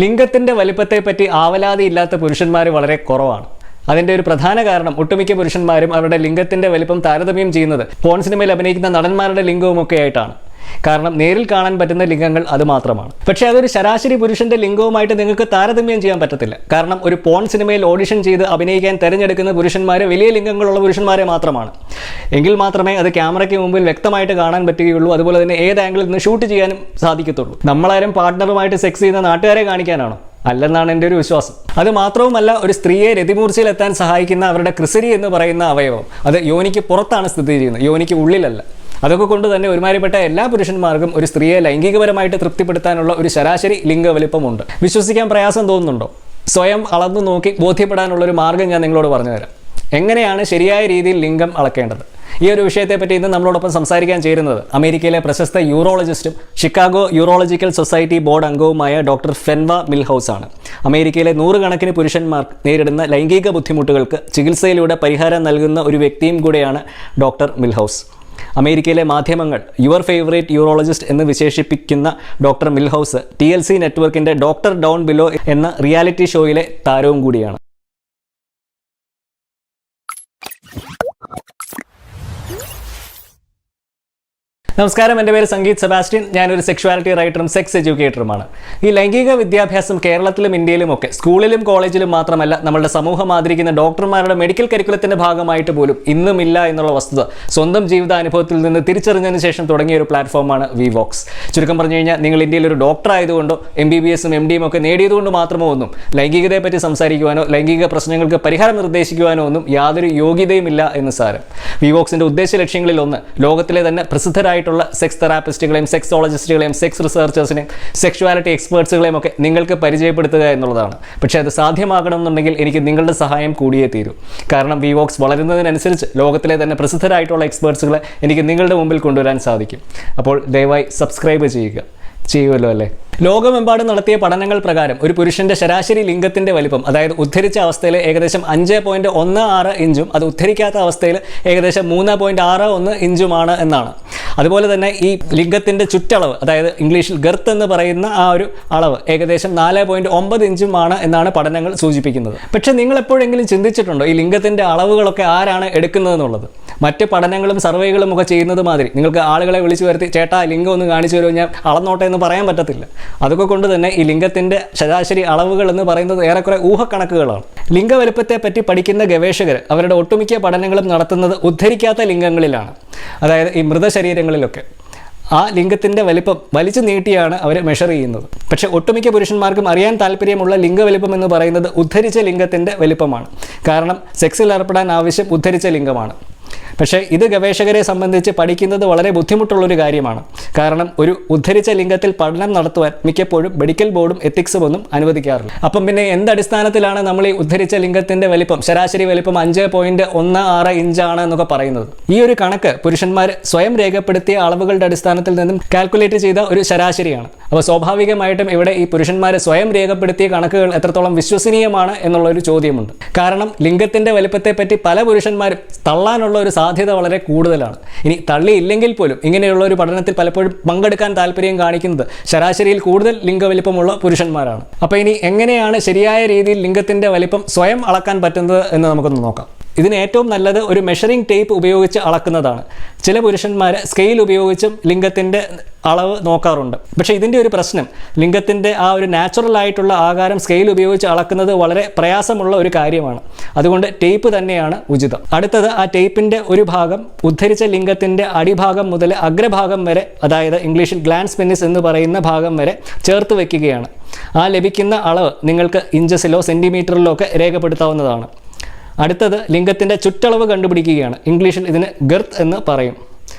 ലിംഗത്തിന്റെ വലിപ്പത്തെപ്പറ്റി ആവലാതിയില്ലാത്ത പുരുഷന്മാർ വളരെ കുറവാണ്. അതിന്റെ ഒരു പ്രധാന കാരണം ഒട്ടുമിക്ക പുരുഷന്മാരും അവരുടെ ലിംഗത്തിന്റെ വലിപ്പം താരതമ്യം ചെയ്യുന്നത് പോൺ സിനിമയിൽ അഭിനയിക്കുന്ന നടന്മാരുടെ ലിംഗവുമൊക്കെ ആയിട്ടാണ്. കാരണം നേരിൽ കാണാൻ പറ്റുന്ന ലിംഗങ്ങൾ അത് മാത്രമാണ്. പക്ഷേ അതൊരു ശരാശരി പുരുഷന്റെ ലിംഗവുമായിട്ട് നിങ്ങൾക്ക് താരതമ്യം ചെയ്യാൻ പറ്റത്തില്ല. കാരണം ഒരു പോൺ സിനിമയിൽ ഓഡിഷൻ ചെയ്ത് അഭിനയിക്കാൻ തിരഞ്ഞെടുക്കുന്ന പുരുഷന്മാർ വലിയ ലിംഗങ്ങളുള്ള പുരുഷന്മാരെ മാത്രമാണ്. എങ്കിൽ മാത്രമേ അത് ക്യാമറയ്ക്ക് മുമ്പിൽ വ്യക്തമായിട്ട് കാണാൻ പറ്റുകയുള്ളൂ. അതുപോലെ തന്നെ ഏത് ആംഗിളിൽ നിന്ന് ഷൂട്ട് ചെയ്യാനും സാധിക്കത്തുള്ളൂ. നമ്മളാരും പാർട്ട്ണറുമായിട്ട് സെക്സ് ചെയ്യുന്ന നാട്ടുകാരെ കാണിക്കാനാണോ? അല്ലെന്നാണ് എൻ്റെ ഒരു വിശ്വാസം. അത് മാത്രവുമല്ല, ഒരു സ്ത്രീയെ രതിമൂർച്ചയിലെത്താൻ സഹായിക്കുന്ന അവരുടെ ക്രിസരി എന്ന് പറയുന്ന അവയവം അത് യോനിക്ക് പുറത്താണ് സ്ഥിതി ചെയ്യുന്നത്, യോനിക്ക് ഉള്ളിലല്ല. അതൊക്കെ കൊണ്ട് തന്നെ ഒരുമാതിരിപ്പെട്ട എല്ലാ പുരുഷന്മാർക്കും ഒരു സ്ത്രീയെ ലൈംഗികപരമായിട്ട് തൃപ്തിപ്പെടുത്താനുള്ള ഒരു ശരാശരി ലിംഗവലിപ്പമുണ്ട്. വിശ്വസിക്കാൻ പ്രയാസം തോന്നുന്നുണ്ടോ? സ്വയം അളന്നു നോക്കി ബോധ്യപ്പെടാനുള്ളൊരു മാർഗ്ഗം ഞാൻ നിങ്ങളോട് പറഞ്ഞുതരാം. എങ്ങനെയാണ് ശരിയായ രീതിയിൽ ലിംഗം അളക്കേണ്ടത്? ഈ ഒരു വിഷയത്തെപ്പറ്റി ഇന്ന് നമ്മളോടൊപ്പം സംസാരിക്കാൻ ചേരുന്നത് അമേരിക്കയിലെ പ്രശസ്ത യൂറോളജിസ്റ്റും ഷിക്കാഗോ യൂറോളജിക്കൽ സൊസൈറ്റി ബോർഡ് അംഗവുമായ ഡോക്ടർ ഫെൻവ മിൽഹൌസ് ആണ്. അമേരിക്കയിലെ നൂറുകണക്കിന് പുരുഷന്മാർ നേരിടുന്ന ലൈംഗിക ബുദ്ധിമുട്ടുകൾക്ക് ചികിത്സയിലൂടെ പരിഹാരം നൽകുന്ന ഒരു വ്യക്തിയും കൂടെയാണ് ഡോക്ടർ മിൽഹൌസ്. അമേരിക്കയിലെ മാധ്യമങ്ങൾ യുവർ ഫേവറേറ്റ് യൂറോളജിസ്റ്റ് എന്ന് വിശേഷിപ്പിക്കുന്ന ഡോക്ടർ മിൽഹൌസ് TLC നെറ്റ്വർക്കിൻ്റെ ഡോക്ടർ ഡൗൺ ബിലോ എന്ന റിയാലിറ്റി ഷോയിലെ താരവും കൂടിയാണ്. നമസ്കാരം, എൻ്റെ പേര് സംഗീത് സെബാസ്റ്റ്യൻ. ഞാനൊരു സെക്ഷുവാലിറ്റി റൈറ്ററും സെക്സ് എഡ്യൂക്കേറ്ററുമാണ്. ഈ ലൈംഗിക വിദ്യാഭ്യാസം കേരളത്തിലും ഇന്ത്യയിലുമൊക്കെ സ്കൂളിലും കോളേജിലും മാത്രമല്ല, നമ്മളുടെ സമൂഹം ആദരിക്കുന്ന ഡോക്ടർമാരുടെ മെഡിക്കൽ കരിക്കുലത്തിൻ്റെ ഭാഗമായിട്ട് പോലും ഇന്നുമില്ല എന്നുള്ള വസ്തുത സ്വന്തം ജീവിതാനുഭവത്തിൽ നിന്ന് തിരിച്ചറിഞ്ഞതിന് ശേഷം തുടങ്ങിയ ഒരു പ്ലാറ്റ്ഫോമാണ് വിവോക്സ്. ചുരുക്കം പറഞ്ഞു കഴിഞ്ഞാൽ, നിങ്ങൾ ഇന്ത്യയിൽ ഒരു ഡോക്ടർ ആയതുകൊണ്ടോ MBBSഉം MDയും ഒക്കെ നേടിയതുകൊണ്ട് മാത്രമോ ഒന്നും ലൈംഗികതയെപ്പറ്റി സംസാരിക്കുവാനോ ലൈംഗിക പ്രശ്നങ്ങൾക്ക് പരിഹാരം നിർദ്ദേശിക്കുവാനോ ഒന്നും യാതൊരു യോഗ്യതയുമില്ല എന്ന് സാരം. വിവോക്സിൻ്റെ ഉദ്ദേശ ലക്ഷ്യങ്ങളിൽ ഒന്ന് ലോകത്തിലെ തന്നെ പ്രസിദ്ധരായിട്ട് സെക്സ് തെറാപ്പിസ്റ്റുകളെയും സെക്സോളജിസ്റ്റുകളെയും സെക്സ് റിസർച്ചേഴ്സിനെയും സെക്ഷുവാലിറ്റി എക്സ്പേർട്സുകളെയും ഒക്കെ നിങ്ങൾക്ക് പരിചയപ്പെടുത്തുക എന്നുള്ളതാണ്. പക്ഷേ അത് സാധ്യമാകണമെന്നുണ്ടെങ്കിൽ എനിക്ക് നിങ്ങളുടെ സഹായം കൂടിയേ തീരൂ. കാരണം വിവോക്സ് വളരുന്നതിനനുസരിച്ച് ലോകത്തിലെ തന്നെ പ്രസിദ്ധരായിട്ടുള്ള എക്സ്പേർട്സുകളെ എനിക്ക് നിങ്ങളുടെ മുമ്പിൽ കൊണ്ടുവരാൻ സാധിക്കും. അപ്പോൾ ദയവായി സബ്സ്ക്രൈബ് ചെയ്യുമല്ലോ അല്ലേ? ലോകമെമ്പാടും നടത്തിയ പഠനങ്ങൾ പ്രകാരം ഒരു പുരുഷന്റെ ശരാശരി ലിംഗത്തിന്റെ വലിപ്പം, അതായത് ഉദ്ധരിച്ച അവസ്ഥയിൽ ഏകദേശം 5.16 ഇഞ്ചും അത് ഉദ്ധരിക്കാത്ത അവസ്ഥയിൽ ഏകദേശം 3.61 ഇഞ്ചുമാണ് എന്നാണ്. അതുപോലെ തന്നെ ഈ ലിംഗത്തിന്റെ ചുറ്റളവ്, അതായത് ഇംഗ്ലീഷിൽ ഗർത്ത് എന്ന് പറയുന്ന ആ ഒരു അളവ് ഏകദേശം 4.9 ഇഞ്ചുമാണ് എന്നാണ് പഠനങ്ങൾ സൂചിപ്പിക്കുന്നത്. പക്ഷേ നിങ്ങൾ എപ്പോഴെങ്കിലും ചിന്തിച്ചിട്ടുണ്ടോ ഈ ലിംഗത്തിന്റെ അളവുകളൊക്കെ ആരാണ് എടുക്കുന്നതെന്നുള്ളത്? മറ്റ് പഠനങ്ങളും സർവേകളും ഒക്കെ ചെയ്യുന്നത് മാതിരി നിങ്ങൾക്ക് ആളുകളെ വിളിച്ചു വരുത്തി ചേട്ടാ ലിംഗം ഒന്ന് കാണിച്ചു തരുമോ, ഞാൻ അളന്നോട്ടെ എന്ന് പറയാൻ പറ്റത്തില്ല. അതൊക്കെ കൊണ്ട് തന്നെ ഈ ലിംഗത്തിന്റെ ശരാശരി അളവുകൾ എന്ന് പറയുന്നത് ഏറെക്കുറെ ഊഹക്കണക്കുകളാണ്. ലിംഗവലുപ്പത്തെ പറ്റി പഠിക്കുന്ന ഗവേഷകർ അവരുടെ ഒട്ടുമിക്ക പഠനങ്ങളും നടത്തുന്നത് ഉദ്ധരിക്കാത്ത ലിംഗങ്ങളിലാണ്, അതായത് ഈ മൃതശരീരങ്ങളിലൊക്കെ. ആ ലിംഗത്തിൻ്റെ വലിപ്പം വലിച്ചു നീട്ടിയാണ് അവർ മെഷർ ചെയ്യുന്നത്. പക്ഷേ ഒട്ടുമിക്ക പുരുഷന്മാർക്കും അറിയാൻ താല്പര്യമുള്ള ലിംഗവലിപ്പം എന്ന് പറയുന്നത് ഉദ്ധരിച്ച ലിംഗത്തിൻ്റെ വലിപ്പമാണ്. കാരണം സെക്സിൽ ഏർപ്പെടാൻ ആവശ്യം ഉദ്ധരിച്ച ലിംഗമാണ്. പക്ഷേ ഇത് ഗവേഷകരെ സംബന്ധിച്ച് പഠിക്കുന്നത് വളരെ ബുദ്ധിമുട്ടുള്ളൊരു കാര്യമാണ്. കാരണം ഒരു ഉദ്ധരിച്ച ലിംഗത്തിൽ പഠനം നടത്തുവാൻ മിക്കപ്പോഴും മെഡിക്കൽ ബോർഡും എത്തിക്സും ഒന്നും അനുവദിക്കാറില്ല. അപ്പം പിന്നെ എന്തടിസ്ഥാനത്തിലാണ് നമ്മൾ ഈ ഉദ്ധരിച്ച ലിംഗത്തിൻ്റെ വലിപ്പം, ശരാശരി വലിപ്പം 5.16 ഇഞ്ചാണ് എന്നൊക്കെ പറയുന്നത്? ഈ ഒരു കണക്ക് പുരുഷന്മാർ സ്വയം രേഖപ്പെടുത്തിയ അളവുകളുടെ അടിസ്ഥാനത്തിൽ നിന്നും കാൽക്കുലേറ്റ് ചെയ്ത ഒരു ശരാശരിയാണ്. അപ്പോൾ സ്വാഭാവികമായിട്ടും ഇവിടെ ഈ പുരുഷന്മാർ സ്വയം രേഖപ്പെടുത്തിയ കണക്കുകൾ എത്രത്തോളം വിശ്വസനീയമാണ് എന്നുള്ളൊരു ചോദ്യമുണ്ട്. കാരണം ലിംഗത്തിൻ്റെ വലിപ്പത്തെപ്പറ്റി പല പുരുഷന്മാരും തള്ളാനുള്ള ഒരു സാധ്യത വളരെ കൂടുതലാണ്. ഇനി തള്ളിയില്ലെങ്കിൽ പോലും ഇങ്ങനെയുള്ള ഒരു പഠനത്തിൽ പലപ്പോഴും പങ്കെടുക്കാൻ താല്പര്യം കാണിക്കുന്നത് ശരാശരിയിൽ കൂടുതൽ ലിംഗവലിപ്പമുള്ള പുരുഷന്മാരാണ്. അപ്പോൾ ഇനി എങ്ങനെയാണ് ശരിയായ രീതിയിൽ ലിംഗത്തിൻ്റെ വലിപ്പം സ്വയം അളക്കാൻ പറ്റുന്നത് എന്ന് നമുക്കൊന്ന് നോക്കാം. ഇതിന് ഏറ്റവും നല്ലത് ഒരു മെഷറിംഗ് ടേപ്പ് ഉപയോഗിച്ച് അളക്കുന്നതാണ്. ചില പുരുഷന്മാർ സ്കെയിൽ ഉപയോഗിച്ചും ലിംഗത്തിൻ്റെ അളവ് നോക്കാറുണ്ട്. പക്ഷേ ഇതിൻ്റെ ഒരു പ്രശ്നം, ലിംഗത്തിൻ്റെ ആ ഒരു നാച്ചുറൽ ആയിട്ടുള്ള ആകാരം സ്കെയിൽ ഉപയോഗിച്ച് അളക്കുന്നത് വളരെ പ്രയാസമുള്ള ഒരു കാര്യമാണ്. അതുകൊണ്ട് ടേപ്പ് തന്നെയാണ് ഉചിതം. അടുത്തത്, ആ ടേപ്പിൻ്റെ ഒരു ഭാഗം ഉദ്ധരിച്ച ലിംഗത്തിൻ്റെ അടിഭാഗം മുതൽ അഗ്രഭാഗം വരെ, അതായത് ഇംഗ്ലീഷിൽ ഗ്ലാൻസ് പെനിസ് എന്ന് പറയുന്ന ഭാഗം വരെ ചേർത്ത് വയ്ക്കുകയാണ്. ആ ലഭിക്കുന്ന അളവ് നിങ്ങൾക്ക് ഇഞ്ചസിലോ സെൻറ്റിമീറ്ററിലോ ഒക്കെ രേഖപ്പെടുത്താവുന്നതാണ്. അടുത്തത് ലിംഗത്തിൻ്റെ ചുറ്റളവ് കണ്ടുപിടിക്കുകയാണ്. ഇംഗ്ലീഷിൽ ഇതിന് ഗർത്ത് എന്ന് പറയും.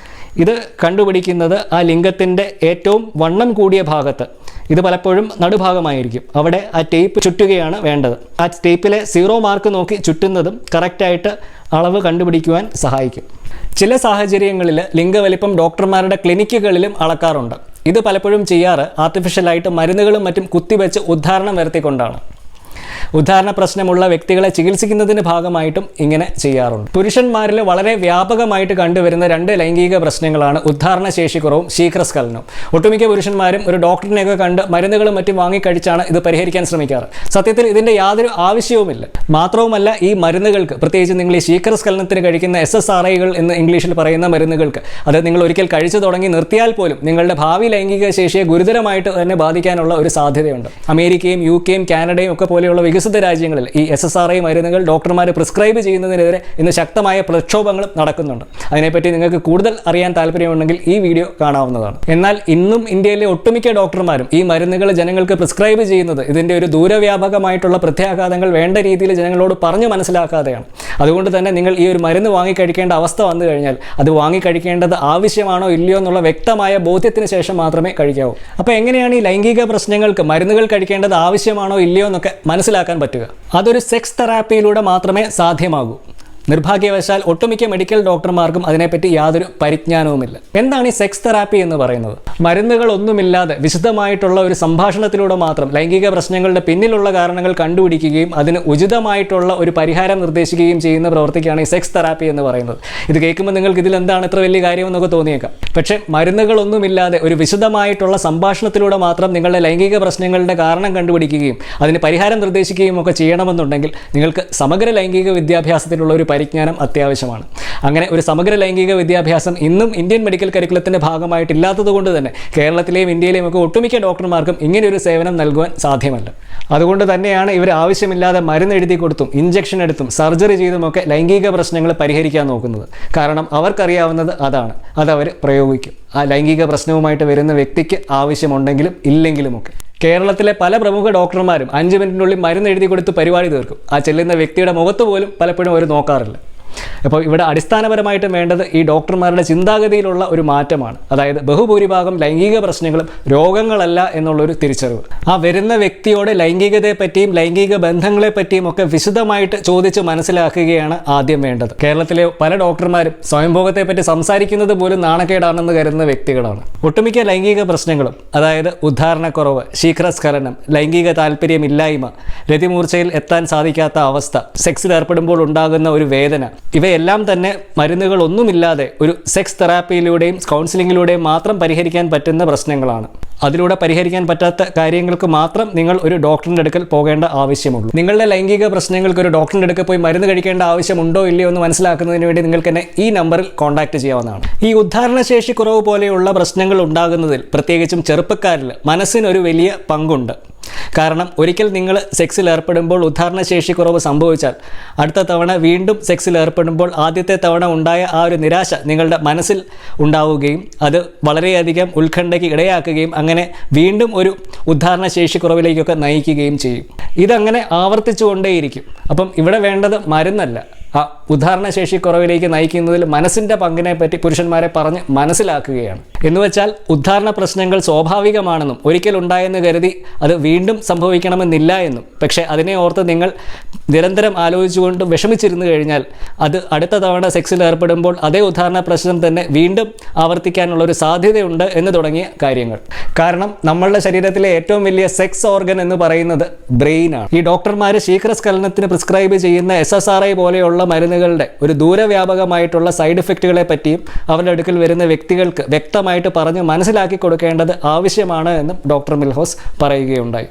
ഇത് കണ്ടുപിടിക്കുന്നത് ആ ലിംഗത്തിൻ്റെ ഏറ്റവും വണ്ണം കൂടിയ ഭാഗത്ത്, ഇത് പലപ്പോഴും നടുഭാഗമായിരിക്കും, അവിടെ ആ ടേപ്പ് ചുറ്റുകയാണ് വേണ്ടത്. ആ ടേപ്പിലെ 0 മാർക്ക് നോക്കി ചുറ്റുന്നതും കറക്റ്റായിട്ട് അളവ് കണ്ടുപിടിക്കുവാൻ സഹായിക്കും. ചില സാഹചര്യങ്ങളിൽ ലിംഗവലിപ്പം ഡോക്ടർമാരുടെ ക്ലിനിക്കുകളിലും അളക്കാറുണ്ട്. ഇത് പലപ്പോഴും ചെയ്യാറ് ആർട്ടിഫിഷ്യലായിട്ട് മരുന്നുകളും മറ്റും കുത്തിവെച്ച് ഉദ്ധാരണം വരുത്തിക്കൊണ്ടാണ്. ഉദാഹരണ പ്രശ്നമുള്ള വ്യക്തികളെ ചികിത്സിക്കുന്നതിന്റെ ഭാഗമായിട്ടും ഇങ്ങനെ ചെയ്യാറുണ്ട്. പുരുഷന്മാരിൽ വളരെ വ്യാപകമായിട്ട് കണ്ടുവരുന്ന 2 ലൈംഗിക പ്രശ്നങ്ങളാണ് ഉദ്ധാരണശേഷിക്കുറവും ശീഘ്രസ്ഖലനവും. ഒട്ടുമിക്ക പുരുഷന്മാരും ഒരു ഡോക്ടറിനെയൊക്കെ കണ്ട് മരുന്നുകളും മറ്റും വാങ്ങിക്കഴിച്ചാണ് ഇത് പരിഹരിക്കാൻ ശ്രമിക്കാറ്. സത്യത്തിൽ ഇതിന്റെ യാതൊരു ആവശ്യവുമില്ല. മാത്രവുമല്ല, ഈ മരുന്നുകൾക്ക്, പ്രത്യേകിച്ച് നിങ്ങൾ ഈ ശീഘ്രസ്ഖലനത്തിന് കഴിക്കുന്ന SSRIകൾ എന്ന് ഇംഗ്ലീഷിൽ പറയുന്ന മരുന്നുകൾക്ക്, അത് നിങ്ങൾ ഒരിക്കൽ കഴിച്ചു തുടങ്ങി നിർത്തിയാൽ പോലും നിങ്ങളുടെ ഭാവി ലൈംഗിക ശേഷിയെ ഗുരുതരമായിട്ട് തന്നെ ബാധിക്കാനുള്ള ഒരു സാധ്യതയുണ്ട്. അമേരിക്കയും UK-യും കാനഡയും ഒക്കെ പോലെയുള്ള വികസിത രാജ്യങ്ങളിൽ ഈ SSRI മരുന്നുകൾ ഡോക്ടർമാർ പ്രിസ്ക്രൈബ് ചെയ്യുന്നതിനെതിരെ ഇന്ന് ശക്തമായ പ്രക്ഷോഭങ്ങളും നടക്കുന്നുണ്ട്. അതിനെപ്പറ്റി നിങ്ങൾക്ക് കൂടുതൽ അറിയാൻ താല്പര്യമുണ്ടെങ്കിൽ ഈ വീഡിയോ കാണാവുന്നതാണ്. എന്നാൽ ഇന്നും ഇന്ത്യയിലെ ഒട്ടുമിക്ക ഡോക്ടർമാരും ഈ മരുന്നുകൾ ജനങ്ങൾക്ക് പ്രിസ്ക്രൈബ് ചെയ്യുന്നത് ഇതിന്റെ ഒരു ദൂരവ്യാപകമായിട്ടുള്ള പ്രത്യാഘാതങ്ങൾ വേണ്ട രീതിയിൽ ജനങ്ങളോട് പറഞ്ഞു മനസ്സിലാക്കാതെയാണ്. അതുകൊണ്ട് തന്നെ നിങ്ങൾ ഈ ഒരു മരുന്ന് വാങ്ങിക്കഴിക്കേണ്ട അവസ്ഥ വന്നു കഴിഞ്ഞാൽ അത് വാങ്ങിക്കഴിക്കേണ്ടത് ആവശ്യമാണോ ഇല്ലയോ എന്നുള്ള വ്യക്തമായ ബോധ്യത്തിന് ശേഷം മാത്രമേ കഴിക്കാവൂ. അപ്പോൾ എങ്ങനെയാണ് ഈ ലൈംഗിക പ്രശ്നങ്ങൾക്ക് മരുന്നുകൾ കഴിക്കേണ്ടത് ആവശ്യമാണോ ഇല്ലയോ എന്നൊക്കെ മനസ്സിലാക്കാൻ പറ്റുക? അതൊരു സെക്സ് തെറാപ്പിയിലൂടെ മാത്രമേ സാധ്യമാകൂ. നിർഭാഗ്യവശാൽ ഒട്ടുമിക്ക മെഡിക്കൽ ഡോക്ടർമാർക്കും അതിനെപ്പറ്റി യാതൊരു പരിജ്ഞാനവുമില്ല. എന്താണ് ഈ സെക്സ് തെറാപ്പി എന്ന് പറയുന്നത്? മരുന്നുകളൊന്നുമില്ലാതെ വിശദമായിട്ടുള്ള ഒരു സംഭാഷണത്തിലൂടെ മാത്രം ലൈംഗിക പ്രശ്നങ്ങളുടെ പിന്നിലുള്ള കാരണങ്ങൾ കണ്ടുപിടിക്കുകയും അതിന് ഉചിതമായിട്ടുള്ള ഒരു പരിഹാരം നിർദ്ദേശിക്കുകയും ചെയ്യുന്ന പ്രവൃത്തിക്കാണ് ഈ സെക്സ് തെറാപ്പി എന്ന് പറയുന്നത്. ഇത് കേൾക്കുമ്പോൾ നിങ്ങൾക്ക് ഇതിൽ എന്താണ് ഇത്ര വലിയ കാര്യമെന്നൊക്കെ തോന്നിയേക്കാം. പക്ഷേ മരുന്നുകളൊന്നുമില്ലാതെ ഒരു വിശദമായിട്ടുള്ള സംഭാഷണത്തിലൂടെ മാത്രം നിങ്ങളുടെ ലൈംഗിക പ്രശ്നങ്ങളുടെ കാരണം കണ്ടുപിടിക്കുകയും അതിന് പരിഹാരം നിർദ്ദേശിക്കുകയും ഒക്കെ ചെയ്യണമെന്നുണ്ടെങ്കിൽ നിങ്ങൾക്ക് സമഗ്ര ലൈംഗിക വിദ്യാഭ്യാസത്തിലുള്ള ഒരു പരിജ്ഞാനം അത്യാവശ്യമാണ്. അങ്ങനെ ഒരു സമഗ്ര ലൈംഗിക വിദ്യാഭ്യാസം ഇന്നും ഇന്ത്യൻ മെഡിക്കൽ കരിക്കുലത്തിന്റെ ഭാഗമായിട്ടില്ലാത്തത് കൊണ്ട് തന്നെ കേരളത്തിലെയും ഇന്ത്യയിലെയും ഒക്കെ ഒട്ടുമിക്ക ഡോക്ടർമാർക്കും ഇങ്ങനെയൊരു സേവനം നൽകുവാൻ സാധ്യമല്ല. അതുകൊണ്ട് തന്നെയാണ് ഇവർ ആവശ്യമില്ലാതെ മരുന്ന് എഴുതി കൊടുത്തും ഇഞ്ചക്ഷൻ എടുത്തും സർജറി ചെയ്തുമൊക്കെ ലൈംഗിക പ്രശ്നങ്ങൾ പരിഹരിക്കാൻ നോക്കുന്നത്. കാരണം അവർക്കറിയാവുന്നത് അതാണ്, അതവർ പ്രയോഗിക്കും. ആ ലൈംഗിക പ്രശ്നവുമായിട്ട് വരുന്ന വ്യക്തിക്ക് ആവശ്യമുണ്ടെങ്കിലും ഇല്ലെങ്കിലുമൊക്കെ. കേരളത്തിലെ പല പ്രമുഖ ഡോക്ടർമാരും 5 മിനിറ്റിനുള്ളിൽ മരുന്ന് എഴുതി കൊടുത്ത് പരിപാടി തീർക്കും. ആ ചെല്ലുന്ന വ്യക്തിയുടെ മുഖത്ത് പോലും പലപ്പോഴും അവർ നോക്കാറില്ല. അപ്പോൾ ഇവിടെ അടിസ്ഥാനപരമായിട്ടും വേണ്ടത് ഈ ഡോക്ടർമാരുടെ ചിന്താഗതിയിലുള്ള ഒരു മാറ്റമാണ്. അതായത് ബഹുഭൂരിഭാഗം ലൈംഗിക പ്രശ്നങ്ങളും രോഗങ്ങളല്ല എന്നുള്ളൊരു തിരിച്ചറിവ്. ആ വരുന്ന വ്യക്തിയോട് ലൈംഗികതയെ പറ്റിയും ലൈംഗിക ബന്ധങ്ങളെ പറ്റിയും ഒക്കെ വിശദമായിട്ട് ചോദിച്ച് മനസ്സിലാക്കുകയാണ് ആദ്യം വേണ്ടത്. കേരളത്തിലെ പല ഡോക്ടർമാരും സ്വയംഭോഗത്തെ പറ്റി സംസാരിക്കുന്നത് പോലും നാണക്കേടാണെന്ന് കരുതുന്ന വ്യക്തികളാണ്. ഒട്ടുമിക്ക ലൈംഗിക പ്രശ്നങ്ങളും, അതായത് ഉദ്ധാരണക്കുറവ്, ശീഘ്രസ്ഖലനം, ലൈംഗിക താല്പര്യമില്ലായ്മ, രതിമൂർച്ചയിൽ എത്താൻ സാധിക്കാത്ത അവസ്ഥ, സെക്സിൽ ഏർപ്പെടുമ്പോൾ ഉണ്ടാകുന്ന ഒരു വേദന, ഇവയെല്ലാം തന്നെ മരുന്നുകളൊന്നുമില്ലാതെ ഒരു സെക്സ് തെറാപ്പിയിലൂടെയും കൗൺസിലിങ്ങിലൂടെയും മാത്രം പരിഹരിക്കാൻ പറ്റുന്ന പ്രശ്നങ്ങളാണ്. അതിലൂടെ പരിഹരിക്കാൻ പറ്റാത്ത കാര്യങ്ങൾക്ക് മാത്രം നിങ്ങൾ ഒരു ഡോക്ടറിൻ്റെ അടുക്കൽ പോകേണ്ട ആവശ്യമുള്ളൂ. നിങ്ങളുടെ ലൈംഗിക പ്രശ്നങ്ങൾക്ക് ഒരു ഡോക്ടറിൻ്റെ അടുക്കൽ പോയി മരുന്ന് കഴിക്കേണ്ട ആവശ്യമുണ്ടോ ഇല്ലയോ എന്ന് മനസ്സിലാക്കുന്നതിന് വേണ്ടി നിങ്ങൾക്ക് എന്നെ ഈ നമ്പറിൽ കോൺടാക്ട് ചെയ്യാവുന്നതാണ്. ഈ ഉദ്ധാരണശേഷി കുറവ് പോലെയുള്ള പ്രശ്നങ്ങൾ ഉണ്ടാകുന്നതിൽ പ്രത്യേകിച്ചും ചെറുപ്പക്കാരിൽ മനസ്സിനൊരു വലിയ പങ്കുണ്ട്. കാരണം ഒരിക്കൽ നിങ്ങൾ സെക്സിൽ ഏർപ്പെടുമ്പോൾ ഉദ്ധാരണശേഷി കുറവ് സംഭവിച്ചാൽ അടുത്ത തവണ വീണ്ടും സെക്സിൽ ഏർപ്പെടുമ്പോൾ ആദ്യത്തെ തവണ ഉണ്ടായ ആ ഒരു നിരാശ നിങ്ങളുടെ മനസ്സിൽ ഉണ്ടാവുകയും അത് വളരെയധികം ഉത്കണ്ഠയ്ക്ക് ഇടയാക്കുകയും അങ്ങനെ വീണ്ടും ഒരു ഉദ്ധാരണശേഷി കുറവിലേക്കൊക്കെ നയിക്കുകയും ചെയ്യും. ഇതങ്ങനെ ആവർത്തിച്ചുകൊണ്ടേയിരിക്കും. അപ്പം ഇവിടെ വേണ്ടത് മരുന്നല്ല, ആ ഉദ്ധാരണശേഷി കുറവിലേക്ക് നയിക്കുന്നതിൽ മനസ്സിൻ്റെ പങ്കിനെ പറ്റി പുരുഷന്മാരെ പറഞ്ഞ് മനസ്സിലാക്കുകയാണ്. എന്നുവെച്ചാൽ ഉദ്ധാരണ പ്രശ്നങ്ങൾ സ്വാഭാവികമാണെന്നും ഒരിക്കൽ ഉണ്ടായെന്ന് കരുതി അത് വീണ്ടും സംഭവിക്കണമെന്നില്ല എന്നും, പക്ഷേ അതിനെ ഓർത്ത് നിങ്ങൾ നിരന്തരം ആലോചിച്ചുകൊണ്ട് വിഷമിച്ചിരുന്നു കഴിഞ്ഞാൽ അത് അടുത്ത തവണ സെക്സിൽ ഏർപ്പെടുമ്പോൾ അതേ ഉദ്ധാരണ പ്രശ്നം തന്നെ വീണ്ടും ആവർത്തിക്കാനുള്ളൊരു സാധ്യതയുണ്ട് എന്ന് തുടങ്ങിയ കാര്യങ്ങൾ. കാരണം നമ്മളുടെ ശരീരത്തിലെ ഏറ്റവും വലിയ സെക്സ് ഓർഗൻ എന്ന് പറയുന്നത് ബ്രെയിനാണ്. ഈ ഡോക്ടർമാർ ശീഘ്രസ്ഖലനത്തിന് പ്രിസ്ക്രൈബ് ചെയ്യുന്ന SSRI പോലെയുള്ള മരുന്നുകളുടെ ഒരു ദൂരവ്യാപകമായിട്ടുള്ള സൈഡ് എഫക്റ്റുകളെ പറ്റിയും അവരുടെ അടുക്കൽ വരുന്ന വ്യക്തികൾക്ക് വ്യക്തമായിട്ട് പറഞ്ഞ് മനസ്സിലാക്കി കൊടുക്കേണ്ടത് ആവശ്യമാണ് എന്നും ഡോക്ടർ മിൽഹോസ് പറയുകയുണ്ടായി.